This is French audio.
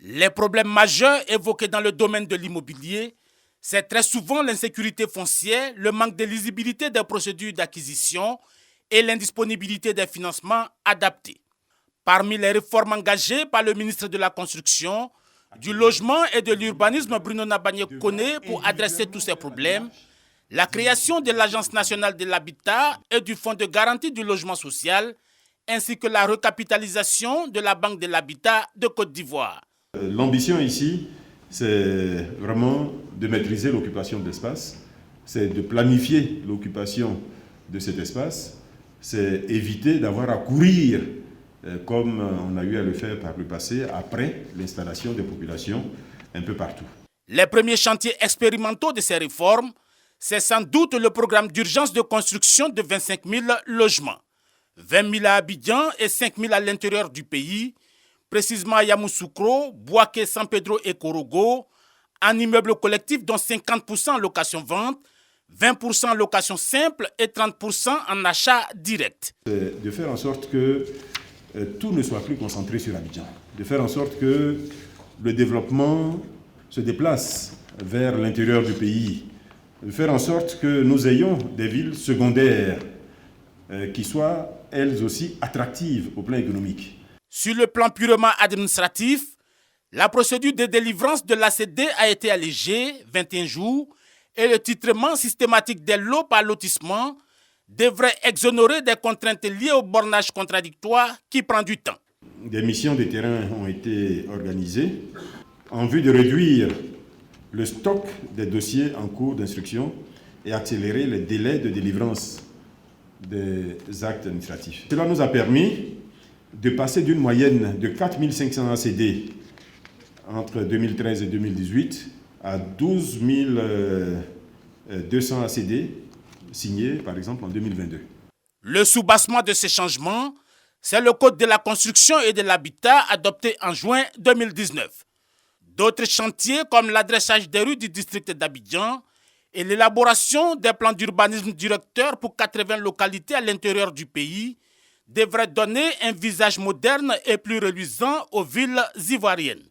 Les problèmes majeurs évoqués dans le domaine de l'immobilier, c'est très souvent l'insécurité foncière, le manque de lisibilité des procédures d'acquisition et l'indisponibilité des financements adaptés. Parmi les réformes engagées par le ministre de la Construction, du Logement et de l'Urbanisme Bruno Nabagné-Koné pour adresser tous ces problèmes, la création de l'Agence nationale de l'habitat et du Fonds de garantie du logement social, ainsi que la recapitalisation de la Banque de l'habitat de Côte d'Ivoire. L'ambition ici, c'est vraiment de maîtriser l'occupation de l'espace, c'est de planifier l'occupation de cet espace, c'est éviter d'avoir à courir comme on a eu à le faire par le passé, après l'installation des populations un peu partout. Les premiers chantiers expérimentaux de ces réformes, c'est sans doute le programme d'urgence de construction de 25 000 logements. 20 000 à Abidjan et 5 000 à l'intérieur du pays, précisément à Yamoussoukro, Bouaké, San Pedro et Korogo, en immeubles collectifs dont 50% en location-vente, 20% en location simple et 30% en achat direct. C'est de faire en sorte que tout ne soit plus concentré sur Abidjan, de faire en sorte que le développement se déplace vers l'intérieur du pays, de faire en sorte que nous ayons des villes secondaires qui soient elles aussi attractives au plan économique. Sur le plan purement administratif, la procédure de délivrance de l'ACD a été allégée, 21 jours, et le titrement systématique des lots par lotissement devrait exonérer des contraintes liées au bornage contradictoire qui prend du temps. Des missions de terrain ont été organisées en vue de réduire le stock des dossiers en cours d'instruction et accélérer les délais de délivrance des actes administratifs. Cela nous a permis de passer d'une moyenne de 4 500 ACD entre 2013 et 2018 à 12 200 ACD signés, par exemple, en 2022. Le soubassement de ces changements, c'est le Code de la construction et de l'habitat adopté en juin 2019. D'autres chantiers, comme l'adressage des rues du district d'Abidjan et l'élaboration des plans d'urbanisme directeurs pour 80 localités à l'intérieur du pays, devraient donner un visage moderne et plus reluisant aux villes ivoiriennes.